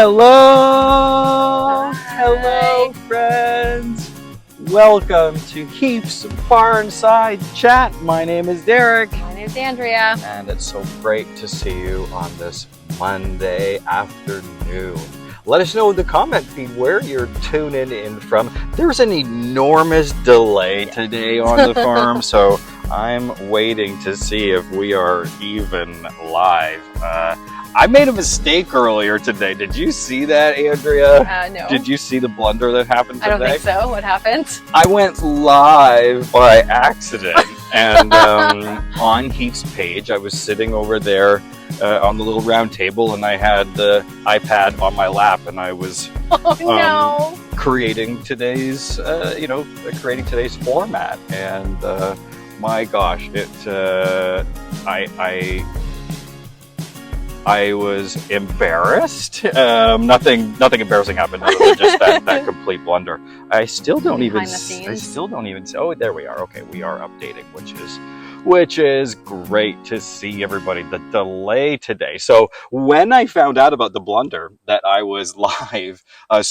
Hello! Hello, Hi. friends! Welcome to Heaps Barnside Chat. My name is Derek. My name's Andrea. And it's so great to see you on this Monday afternoon. Let us know in the comment feed where you're tuning in from. There's an enormous delay today on the farm, so I'm waiting to see if we are even live. I made a mistake earlier today. Did you see that, Andrea? No. Did you see the blunder that happened today? I don't think so. What happened? I went live by accident, and on Heath's page, I was sitting over there on the little round table, and I had the iPad on my lap, and I was creating today's, creating today's format, and my gosh, I was embarrassed. Nothing embarrassing happened other than just that complete blunder. I still don't even. Oh, there we are. Okay, we are updating, which is great to see everybody. The delay today. So when I found out about the blunder that I was live, a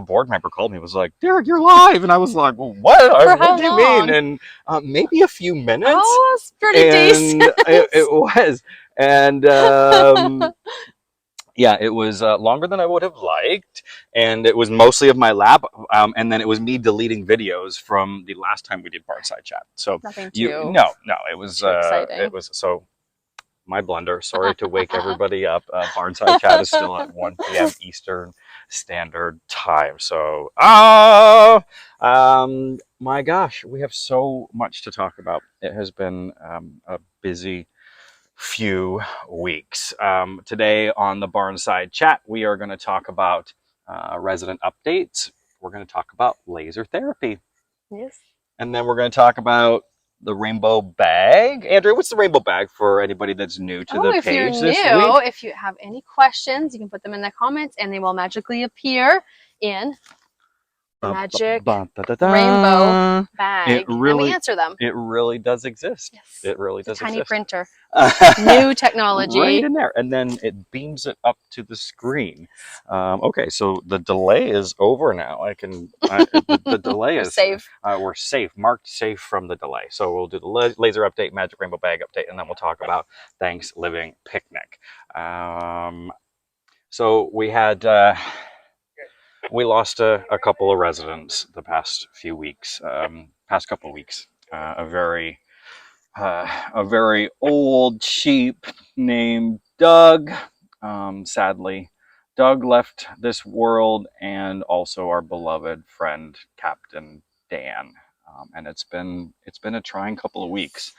board member called me and was like, "Derek, you're live," and I was like, "Well, what? What do you mean?" And maybe a few minutes. Oh, that's pretty decent. It was. And yeah, it was longer than I would have liked, and it was mostly of my lap, and then it was me deleting videos from the last time we did Barnside Chat. So nothing it was exciting. It was so my blunder. Sorry to wake everybody up. Barnside Chat is still at 1 p.m. Eastern Standard Time. So my gosh, we have so much to talk about. It has been a busy few weeks. Today on the Barnside Chat, we are going to talk about resident updates. We're going to talk about laser therapy. Yes. And then we're going to talk about the rainbow bag. Andrea, what's the rainbow bag for anybody that's new to the page this week? If you have any questions, you can put them in the comments and they will magically appear in magic rainbow bag. Let me answer them. It really does exist. Yes. It really does tiny exist. printer. New technology. Right in there. And then it beams it up to the screen. Okay, so the delay is over now. The delay is safe. We're safe, marked safe from the delay. So we'll do the laser update, magic rainbow bag update, and then we'll talk about Thanksgiving picnic. So we had... we lost a couple of residents the past few weeks, past couple of weeks. A very old sheep named Doug. Sadly, Doug left this world, and also our beloved friend Captain Dan. And it's been a trying couple of weeks.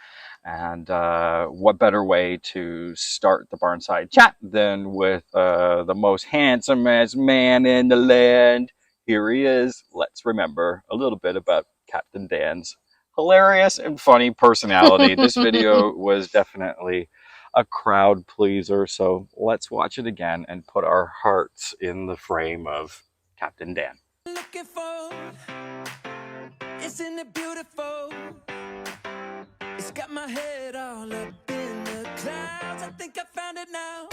And what better way to start the Barnside Chat than with the most handsomest man in the land? Here he is. Let's remember a little bit about Captain Dan's hilarious and funny personality. This video was definitely a crowd pleaser, so let's watch it again and put our hearts in the frame of Captain Dan. Looking for, isn't it beautiful? It's got my head all up in the clouds. I think I found it now.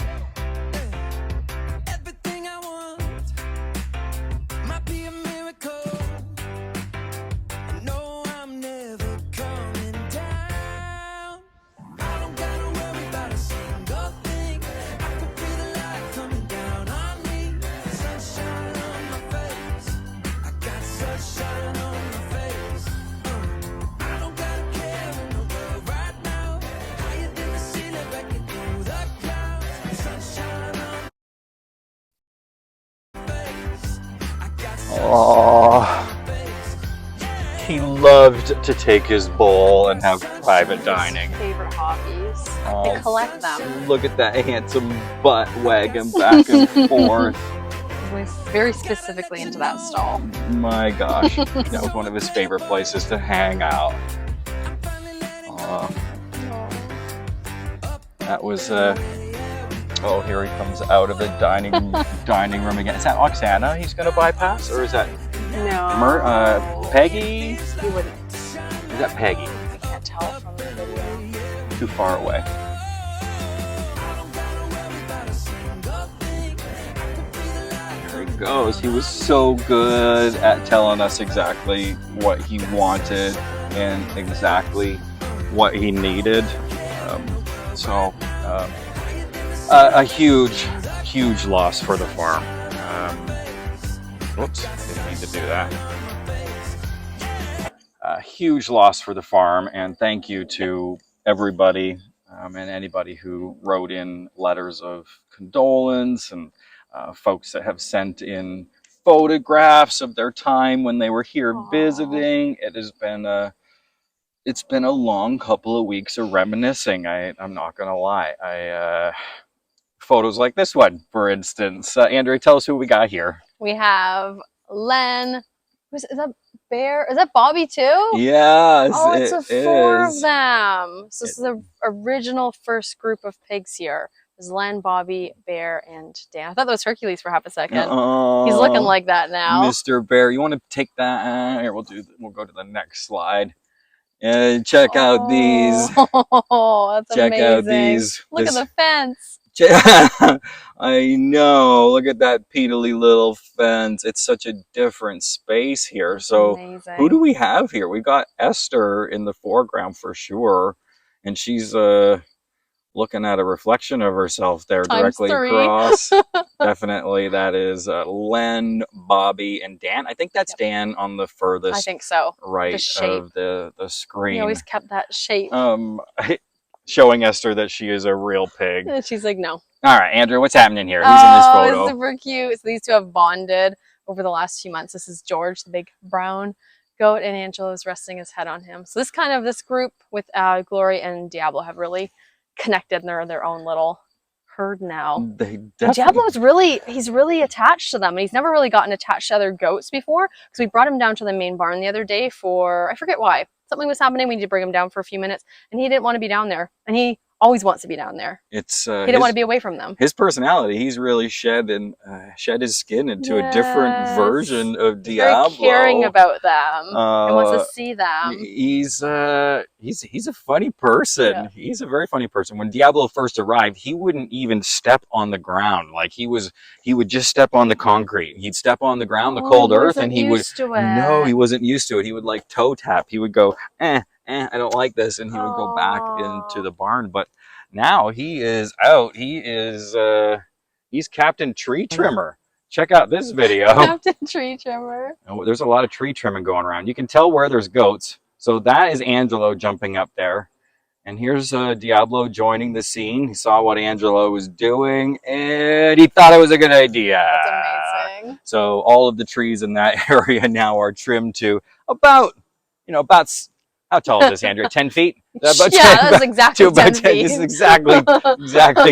Everything I want might be a miracle. I know I'm never coming down. I don't gotta worry about a single thing. I can feel the light coming down on me. Sunshine on my face. I got sunshine on my face. I don't gotta care in the world right now. Higher than the ceiling, breaking through the clouds. Sunshine on my face. I got sunshine on my face. He loved to take his bowl and have private dining. Favorite hobbies. They collect them. Look at that handsome butt wagging back and forth. He's very specifically into that stall. My gosh, that was one of his favorite places to hang out. That was oh, here he comes out of the dining room again. Is that Oksana he's gonna bypass, or is that No. Peggy? He wouldn't. Is that Peggy? I can't tell from the video. Too far away. I don't gotta worry about a single thing. I can feel the goes. He was so good at telling us exactly what he wanted and exactly what he needed. A huge loss for the farm. Whoops, didn't mean to do that. A huge loss for the farm, and thank you to everybody and anybody who wrote in letters of condolence, and folks that have sent in photographs of their time when they were here visiting. It's been a long couple of weeks of reminiscing. I'm not gonna lie. Photos like this one, for instance. Andrea, tell us who we got here. We have Len. Is that Bear? Is that Bobby too? Yes, Oh, it's four of is. them. So this is the original first group of pigs here. There's Len, Bobby, Bear, and Dan. I thought that was Hercules for half a second. He's looking like that now. Mr. Bear, you want to take that? Here, we'll go to the next slide. Check out these. Oh, that's check amazing. Out these. Look at the fence. I know. Look at that peatily little fence. It's such a different space here. So amazing. Who do we have here? We got Esther in the foreground for sure, and she's looking at a reflection of herself there directly across. Definitely, that is Len, Bobby, and Dan. I think that's Dan on the furthest. I think so. Right of the screen. He always kept that shape. Showing Esther that she is a real pig. And she's like, no. All right, Andrew, what's happening here? Who's in this photo? It's super cute. So these two have bonded over the last few months. This is George, the big brown goat, and Angelo is resting his head on him. So this group with Glory and Diablo have really connected, and they're their own little herd now. Diablo is he's really attached to them, and he's never really gotten attached to other goats before, because we brought him down to the main barn the other day for, I forget why. Something was happening. We need to bring him down for a few minutes, and he didn't want to be down there. And he always wants to be down there. He didn't want to be away from them. His personality, he's really shed his skin into a different version of Diablo. Very caring about them. He wants to see them. He's a funny person. Yeah. He's a very funny person. When Diablo first arrived, he wouldn't even step on the ground. Like he would just step on the concrete. He'd step on the ground, the cold earth, and he would. No, he wasn't used to it. He would like toe tap. He would go, I don't like this, and he would go back into the barn. But now he is out. He's Captain Tree Trimmer. Check out this video. Captain Tree Trimmer. Oh, there's a lot of tree trimming going around. You can tell where there's goats. So that is Angelo jumping up there. And here's Diablo joining the scene. He saw what Angelo was doing, and he thought it was a good idea. That's amazing. So all of the trees in that area now are trimmed to about how tall is this, Andrea? 10 feet? That's exactly 10 feet. This is exactly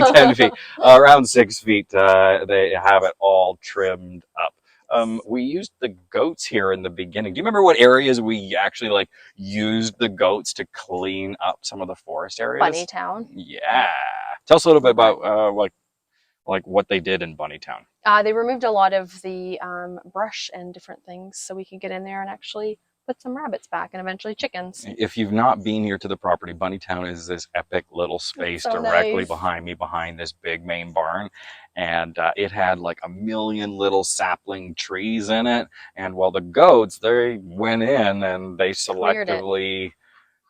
10 feet. Around 6 feet, they have it all trimmed up. We used the goats here in the beginning. Do you remember what areas we actually used the goats to clean up some of the forest areas? Bunnytown. Yeah. Tell us a little bit about like what they did in Bunnytown. They removed a lot of the brush and different things so we could get in there and actually put some rabbits back and eventually chickens. If you've not been here to the property, Bunnytown is this epic little space directly behind me, behind this big main barn. And it had like a million little sapling trees in it. And while the goats, they went in and they selectively,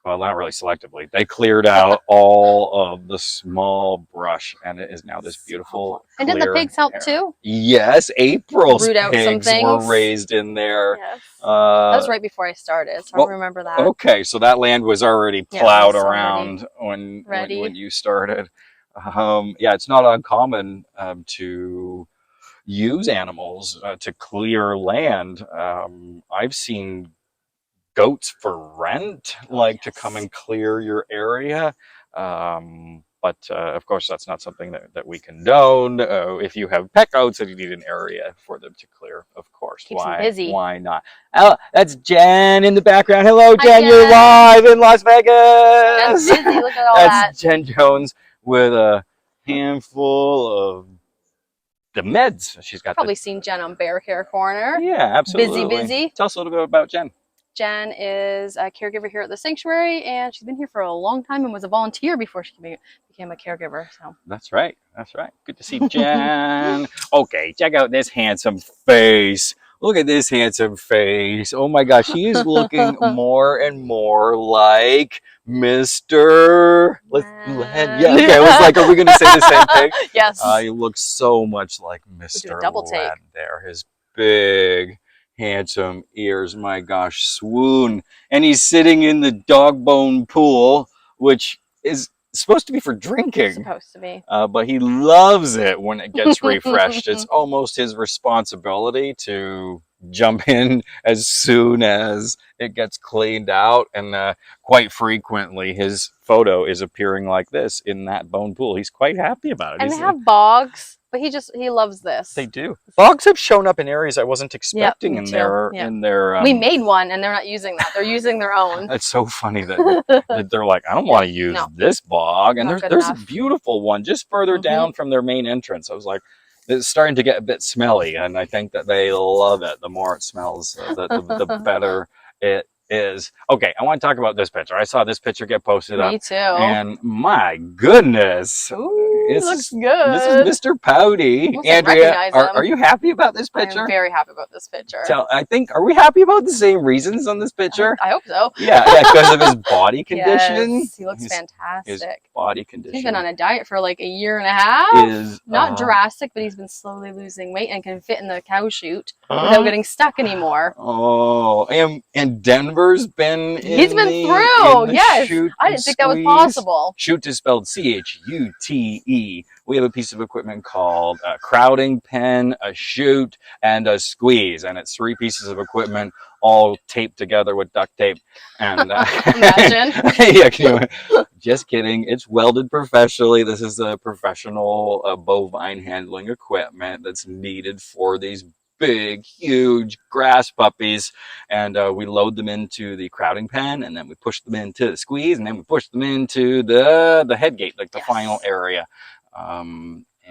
well, not really selectively, they cleared out all of the small brush, and it is now this beautiful. And didn't the pigs help too? Yes, April's root out pigs some were raised in there. Yes. That was right before I started, so I remember that. Okay, so that land was already plowed around when you started. Yeah, it's not uncommon to use animals to clear land. I've seen goats for rent, to come and clear your area. But of course, that's not something that we condone. If you have pet goats and you need an area for them to clear, of course. Keeps them busy. Why not? Oh, that's Jen in the background. Hello, Jen. Hi, Jen. You're live in Las Vegas. Jen's busy. Look at all that. That's Jen Jones with a handful of the meds. She's got probably seen Jen on Bear Care Corner. Yeah, absolutely. Busy. Tell us a little bit about Jen. Jen is a caregiver here at the sanctuary, and she's been here for a long time and was a volunteer before she became a caregiver. So That's right. That's right. Good to see Jen. Okay, check out this handsome face. Look at this handsome face. Oh my gosh, he is looking more and more like Mr. Yeah, okay. I was like, are we going to say the same thing? Yes. He looks so much like do a Mr. double take. Len there. His big, handsome ears. My gosh, swoon. And he's sitting in the dog bone pool, which is supposed to be for drinking. Supposed to be. But he loves it when it gets refreshed. It's almost his responsibility to jump in as soon as it gets cleaned out. And quite frequently, his photo is appearing like this in that bone pool. He's quite happy about it. And they have bogs, but he loves this. They do. Bogs have shown up in areas I wasn't expecting me in too. their Yep. in their. We made one, and they're not using that. They're using their own. It's so funny that they're like, I don't want to use No. this bog. And Not good there's a enough. beautiful one just further Mhm. down from their main entrance. I was like, it's starting to get a bit smelly, and I think that they love it. The more it smells, the better it is. Okay, I want to talk about this picture. I saw this picture get posted up, Me too. and my goodness, Ooh, it's- looks good. this is Mr. Pouty. Almost didn't Andrea, recognize him. are you happy about this I'm picture? very happy about this picture. I think, are we happy about the same reasons on this picture? I hope so. Yeah, because of his body condition. Yes, he looks His fantastic. body He's condition been on a diet for like a year and a half. is Not drastic, but he's been slowly losing weight and can fit in the cow chute without getting stuck anymore. Oh, and Denver's been He's been in through. the Yes, chute I and didn't think that was squeeze. possible. Chute is spelled CHUTE. We have a piece of equipment called a crowding pen, a chute, and a squeeze, and it's 3 pieces of equipment all taped together with duct tape. And Imagine. yeah, can you, just kidding. It's welded professionally. This is a professional bovine handling equipment that's needed for these big, huge grass puppies, and we load them into the crowding pen, and then we push them into the squeeze, and then we push them into the head gate, like the Yes. final area.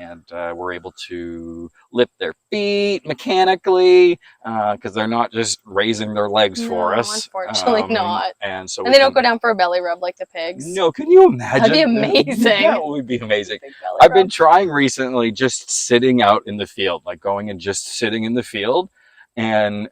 And we're able to lift their feet mechanically because they're not just raising their legs for No, us. unfortunately not. And so And they don't go down for a belly rub like the pigs. No, can you imagine? That'd be amazing. That would be amazing. Big belly I've been rub. trying recently just sitting out in the field, like going and just sitting in the field and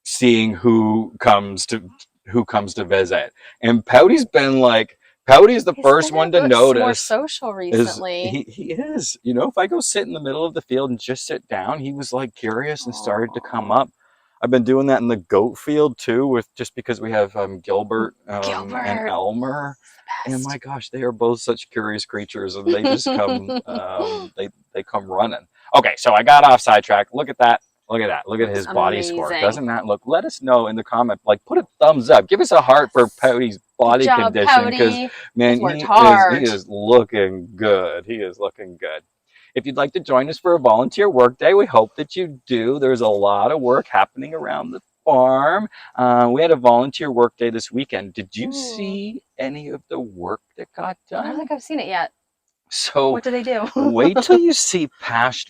seeing who comes to visit. And Pouty's been like, Pouty's the He's first been one to more notice. social is- recently. he is. You know, if I go sit in the middle of the field and just sit down, he was like curious and started to come up. I've been doing that in the goat field too, with just because we have Gilbert, Gilbert. and Elmer. And Best. my gosh, they are both such curious creatures, and they just come, they come running. Okay, so I got off sidetrack. Look at that. Look at that. Look at his body score. Amazing. Doesn't that look? Let us know in the comment. Like, put a thumbs up. Give us a heart for Pouty's body Good job, condition, because Pouty. man, He's worked he hard. is looking good. He is looking good. If you'd like to join us for a volunteer work day, we hope that you do. There's a lot of work happening around the farm. We had a volunteer work day this weekend. Did you Ooh. see any of the work that got I don't done? think I've seen it yet. So What do they do? wait till you see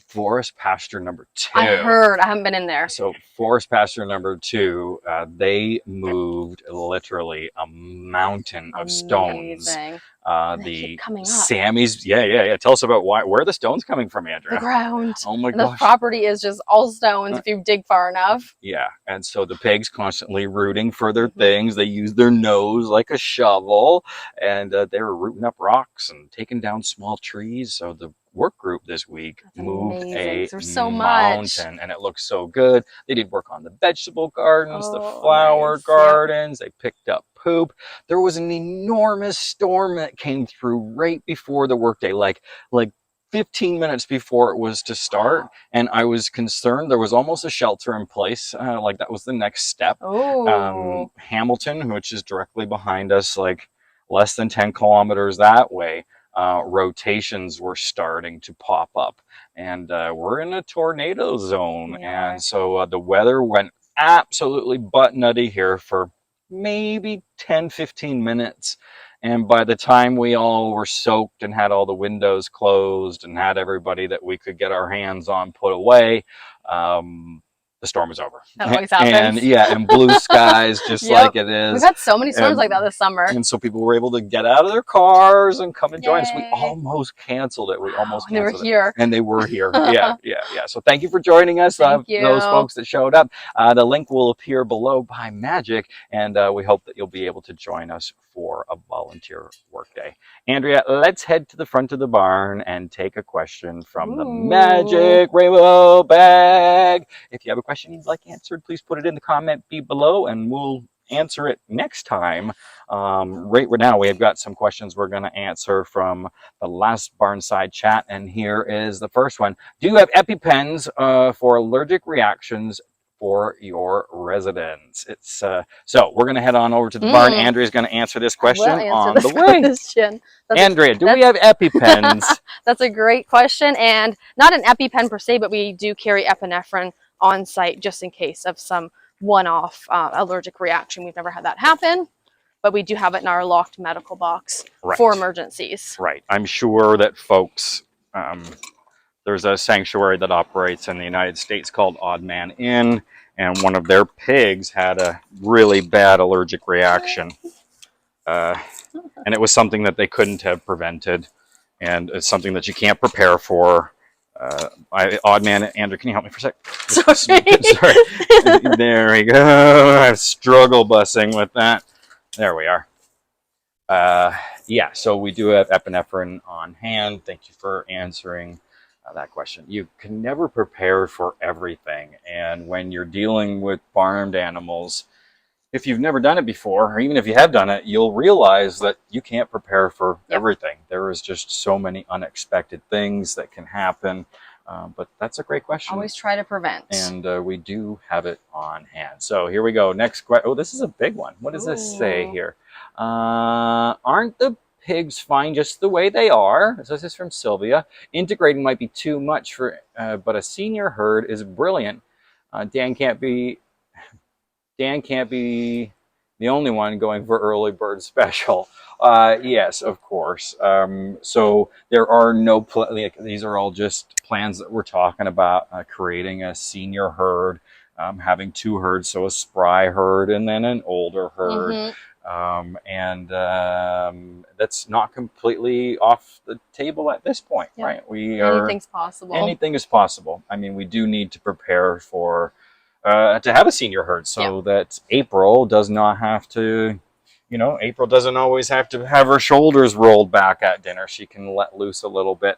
Forest Pasture number 2. I heard. I haven't been in there. So Forest Pasture number 2, they moved literally a mountain of stones. Amazing. They The keep coming up. Sammy's, yeah. Tell us about where are the stones coming from, The Andrea? ground. Oh my And the gosh. property is just all stones if you dig far enough. Yeah, and so the pigs constantly rooting for their Mhm. things. They use their nose like a shovel, and they were rooting up rocks and taking down small trees. So the work group this week That's moved amazing. a There's so much. mountain, and it looks so good. They did work on the vegetable gardens, the Oh, flower nice. Yep. gardens. They picked up poop. There was an enormous storm that came through right before the workday, like 15 minutes before it was to start, and I was concerned. There was almost a shelter in place, like that was the next step. Oh. Hamilton, which is directly behind us, like less than 10 kilometers that way, rotations were starting to pop up, and we're in a tornado zone. We are. And so the weather went absolutely butt nutty here for maybe 10-15 minutes. And by the time we all were soaked and had all the windows closed and had everybody that we could get our hands on put away, the the storm was over. That always And happens. yeah, and blue skies, just Yep. like it is. We've had so many storms And- like that this summer. And so people were able to get out of their cars and come and join us. We Yay. almost canceled it. We almost And they were canceled it. here. And they were here. Yeah. So thank you for joining us. Thank you. Those folks that showed up. The link will appear below by magic. And we hope that you'll be able to join us for a volunteer workday. Andrea, let's head to the front of the barn and take a question from the Ooh. Magic Rainbow Bag. If you have a question you'd like answered, please put it in the comment below and we'll answer it next time. Right now we have got some questions we're going to answer from the last Barnside chat, and here is the first one. Do you have EpiPens for allergic reactions for your residents? It's so we're going to head on over to the barn. Andrea's going to answer this question We'll answer on this the way. question. Andrea, do we have EpiPens? That's a great question, and not an EpiPen per se, but we do carry epinephrine on site just in case of some one-off allergic reaction. We've never had that happen, but we do have it in our locked medical box Right. for emergencies. Right. I'm sure that folks, there's a sanctuary that operates in the United States called Odd Man Inn, and one of their pigs had a really bad allergic reaction. And it was something that they couldn't have prevented, and it's something that you can't prepare for. Odd Man, Andrew, can you help me for a sec? Sorry. Sorry. There we go. I'm struggle bussing with that. There we are. Yeah, so we do have epinephrine on hand. Thank you for answering that question. You can never prepare for everything. And when you're dealing with farmed animals, if you've never done it before, or even if you have done it, you'll realize that you can't prepare for everything. There is just so many unexpected things that can happen. But that's a great question. Always try to prevent. And we do have it on hand. So here we go. Next question. Oh, this is a big one. What does this say here? Aren't the pigs fine just the way they are? So this is from Sylvia. Integrating might be too much for, but a senior herd is brilliant. Dan can't be the only one going for early bird special. Yes, of course. So there are no these are all just plans that we're talking about, creating a senior herd, having two herds, so a spry herd and then an older herd. That's not completely off the table at this point, right? Anything's possible. Anything is possible. I mean, we do need to prepare for to have a senior herd so that April does not have to, April doesn't always have to have her shoulders rolled back at dinner. She can let loose a little bit.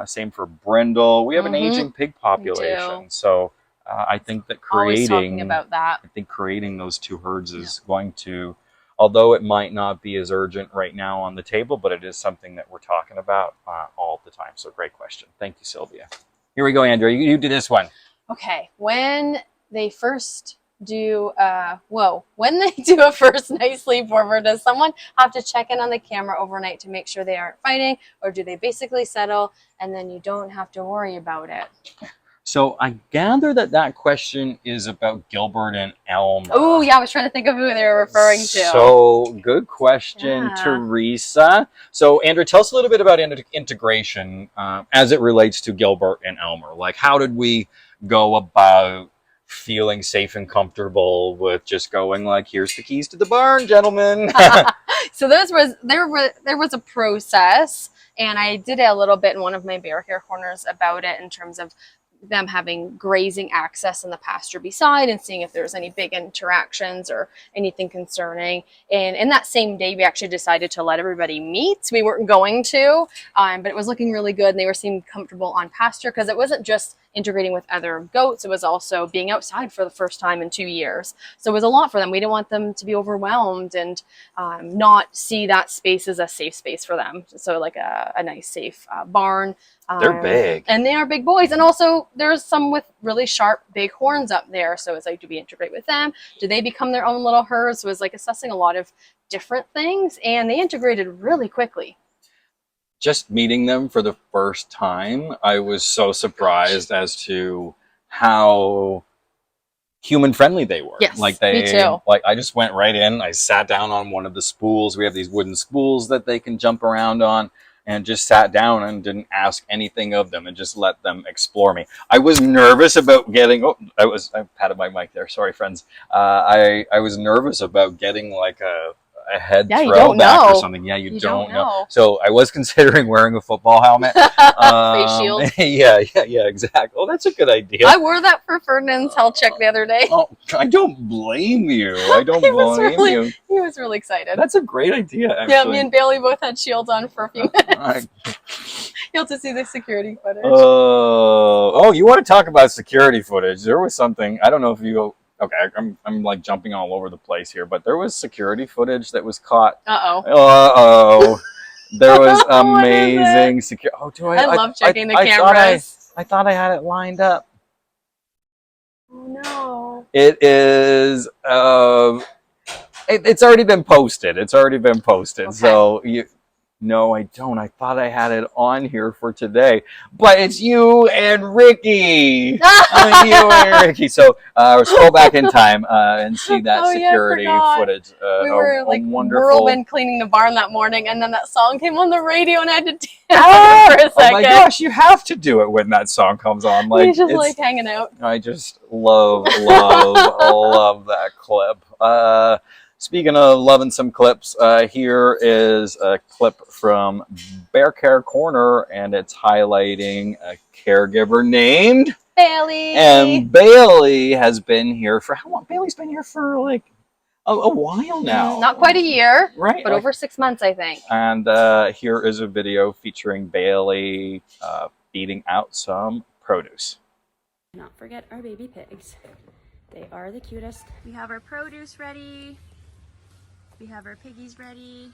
Same for Brindle. We have an aging pig population. So I think that Always talking about that. I think creating those two herds is going to, although it might not be as urgent right now on the table, but it is something that we're talking about all the time. So great question. Thank you, Sylvia. Here we go, Andrea. You do this one. Okay, when they first do when they do a first night sleepover, does someone have to check in on the camera overnight to make sure they aren't fighting, or do they basically settle and then you don't have to worry about it? So I gather that question is about Gilbert and Elmer. Oh yeah, I was trying to think of who they were referring to. So good question, Teresa. So Andrew, tell us a little bit about integration as it relates to Gilbert and Elmer. Like, how did we go about feeling safe and comfortable with just going like, here's the keys to the barn, gentlemen? So there was a process, and I did a little bit in one of my bear care corners about it in terms of them having grazing access in the pasture beside and seeing if there's any big interactions or anything concerning. And in that same day, we actually decided to let everybody meet. We weren't going to, but it was looking really good, and they were seeming comfortable on pasture because it wasn't just integrating with other goats. It was also being outside for the first time in 2 years. So it was a lot for them. We didn't want them to be overwhelmed and not see that space as a safe space for them. So like a nice, safe barn. They're big. And they are big boys. And also there's some with really sharp, big horns up there. So it's like, do we integrate with them? Do they become their own little herds? So it was like assessing a lot of different things, and they integrated really quickly. Just meeting them for the first time, I was so surprised as to how human friendly they were. Yes, me too. Like, I just went right in. I sat down on one of the spools. We have these wooden spools that they can jump around on. and just sat down and didn't ask anything of them and just let them explore me. I was nervous about getting. Oh, I patted my mic there. Sorry, friends. I was nervous about getting like a head Yeah, you throwback don't or know. something. Yeah, you You don't don't know. know. So I was considering wearing a football helmet. Face shield. Yeah, exactly. Oh, that's a good idea. I wore that for Ferdinand's health check the other day. Oh, I don't blame you. I don't He was blame really- you. He was really excited. That's a great idea, actually. Yeah, me and Bailey both had shields on for a few minutes. I- You'll have to see the security footage. Oh, you want to talk about security footage? There was something. I don't know if you. Okay, I'm like jumping all over the place here, but there was security footage that was caught. Uh-oh. There was What is amazing security. Oh, do I love checking the I cameras. I thought I had it lined up. Oh, no. It is. It's already been posted. It's already been posted. Okay. So you. No, I don't. I thought I had it on here for today, but it's you and Ricky. You and Ricky. So scroll back in time and see that Oh, yeah, I security forgot. footage. We were like wonderful. whirlwind cleaning the barn that morning, and then that song came on the radio, and I had to dance Ah! for a Oh second. my gosh, you have to do it when that song comes on. Like He's just it's- like hanging out. I just love that clip. Speaking of loving some clips, here is a clip from Bear Care Corner, and it's highlighting a caregiver named. Bailey. And Bailey has been here for how long? Bailey's been here for like a while now. Not quite a year, Right? but over 6 months, I think. And here is a video featuring Bailey feeding out some produce. Not forget our baby pigs. They are the cutest. We have our produce ready. We have our piggies ready.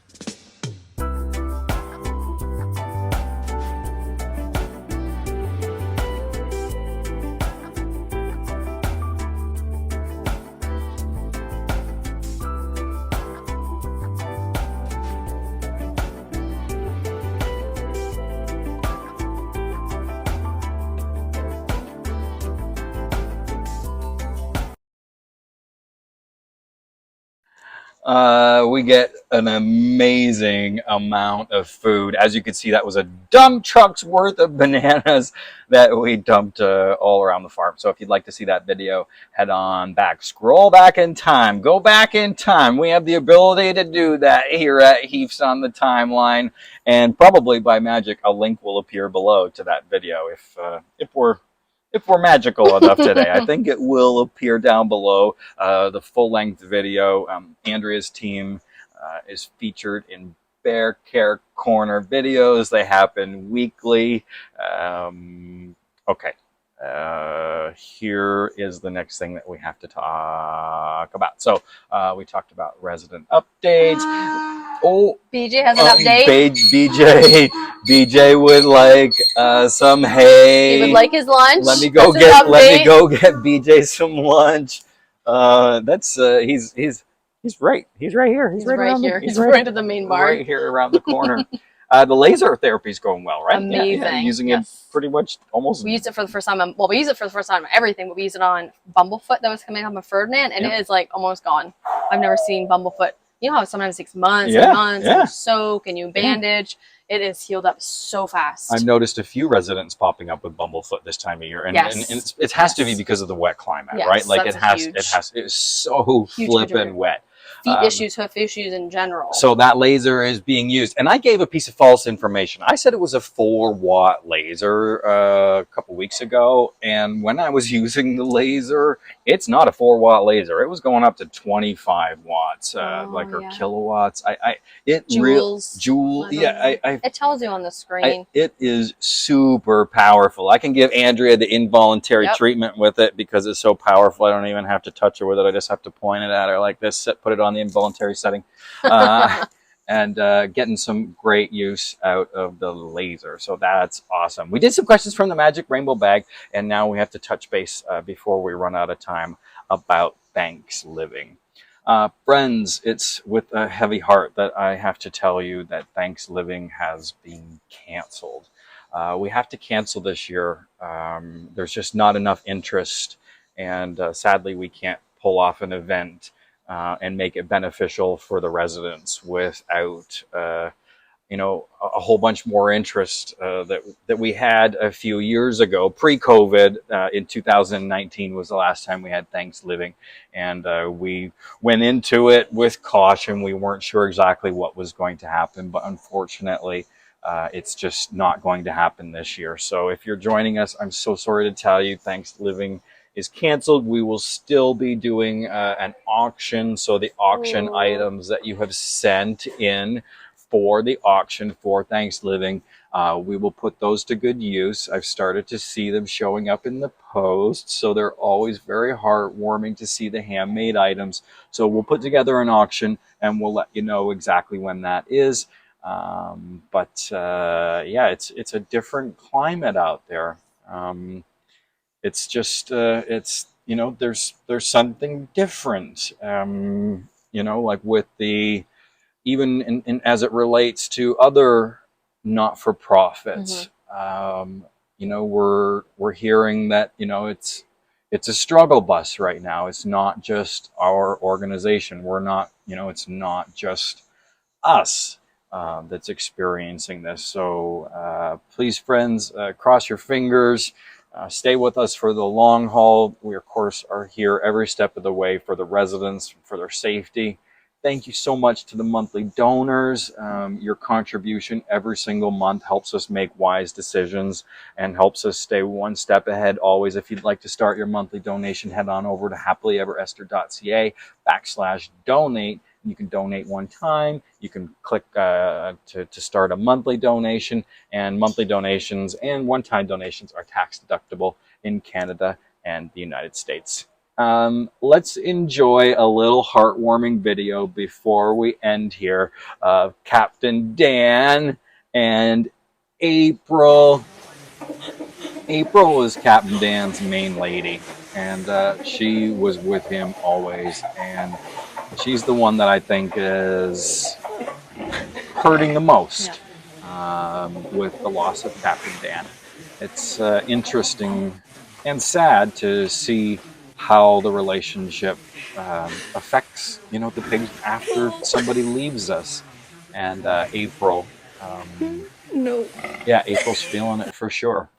We get an amazing amount of food. As you can see, that was a dump truck's worth of bananas that we dumped all around the farm. So if you'd like to see that video, head on back. Scroll back in time. Go back in time. We have the ability to do that here at Heaps on the Timeline. And probably by magic, a link will appear below to that video if we're magical enough today. I think it will appear down below the full-length video. Andrea's team is featured in Bear Care Corner videos. They happen weekly. Okay. Here is the next thing that we have to talk about. So we talked about resident updates. Oh, BJ has an update. BJ would like some hay. He would like his lunch. Let me go That's his get update. BJ some lunch. That's he's right here. He's right here. He's right at the main barn. Right here around the corner. The laser therapy's going well, right? Amazing. Yeah, using Yes. it pretty much almost. We used it for the first time. Well, we used it for the first time on everything, but we used it on Bumblefoot that was coming up with Ferdinand, and Yep. it is like almost gone. I've never seen Bumblefoot. You know how sometimes it takes months Yeah, and months yeah. and you soak and you bandage. It is healed up so fast. I've noticed a few residents popping up with Bumblefoot this time of year, and, Yes. and it has to be Yes. because of the wet climate, Yes, right? Like that's it's so huge flippin' contributor. wet. Feet issues, hoof issues in general. So that laser is being used. And I gave a piece of false information. I said it was a 4-watt laser a couple weeks ago. And when I was using the laser, it's not a 4-watt laser. It was going up to 25 watts, or yeah. kilowatts. Joules. Joule. I don't Yeah, know. It tells you on the screen. it is super powerful. I can give Andrea the involuntary Yep. treatment with it because it's so powerful. I don't even have to touch her with it. I just have to point it at her like this, put it on the involuntary setting, and getting some great use out of the laser. So that's awesome. We did some questions from the Magic Rainbow Bag, and now we have to touch base before we run out of time about Thanksgiving. Friends, it's with a heavy heart that I have to tell you that Thanksgiving has been canceled. We have to cancel this year. There's just not enough interest, and sadly we can't pull off an event and make it beneficial for the residents without a whole bunch more interest that we had a few years ago, pre-COVID. In 2019 was the last time we had Thanksgiving, and we went into it with caution. We weren't sure exactly what was going to happen, but unfortunately, it's just not going to happen this year. So if you're joining us, I'm so sorry to tell you, Thanksgiving is canceled. We will still be doing an auction. So the auction items that you have sent in for the auction for Thanksgiving, we will put those to good use. I've started to see them showing up in the post, so they're always very heartwarming to see the handmade items. So we'll put together an auction and we'll let you know exactly when that is. Yeah, it's a different climate out there. It's just there's something different. Like with the even in as it relates to other not-for-profits. We're hearing that it's a struggle bus right now. It's not just our organization. We're not, it's not just us that's experiencing this. So please, friends, cross your fingers. Stay with us for the long haul. We, of course, are here every step of the way for the residents, for their safety. Thank you so much to the monthly donors. Your contribution every single month helps us make wise decisions and helps us stay one step ahead always. If you'd like to start your monthly donation, head on over to happilyeveresther.ca/donate. You can donate one time. You can click to start a monthly donation, and monthly donations and one-time donations are tax deductible in Canada and the United States. Let's enjoy a little heartwarming video before we end here of Captain Dan and April. April is Captain Dan's main lady, and she was with him always, and she's the one that I think is hurting the most with the loss of Captain Dan. It's interesting and sad to see how the relationship affects, the pigs after somebody leaves us. And April, yeah, April's feeling it for sure.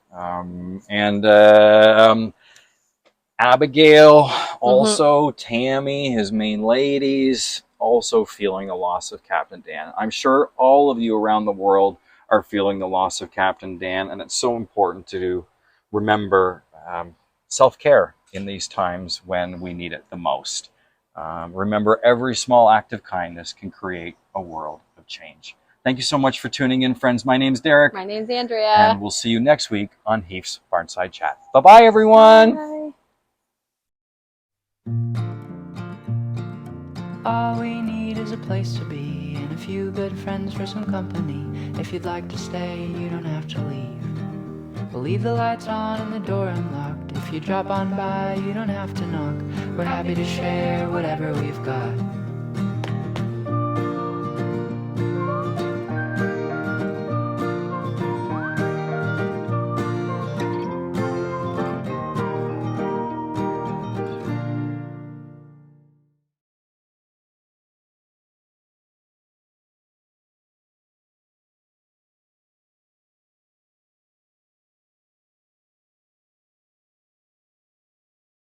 Abigail, also Tammy, his main ladies, also feeling the loss of Captain Dan. I'm sure all of you around the world are feeling the loss of Captain Dan, and it's so important to remember self-care in these times when we need it the most. Remember, every small act of kindness can create a world of change. Thank you so much for tuning in, friends. My name's Derek. My name's Andrea. And we'll see you next week on Heath's Barnside Chat. Bye-bye, everyone. Bye. All we need is a place to be and a few good friends for some company. If you'd like to stay, you don't have to leave. We'll leave the lights on and the door unlocked. If you drop on by, you don't have to knock. We're happy to share whatever we've got.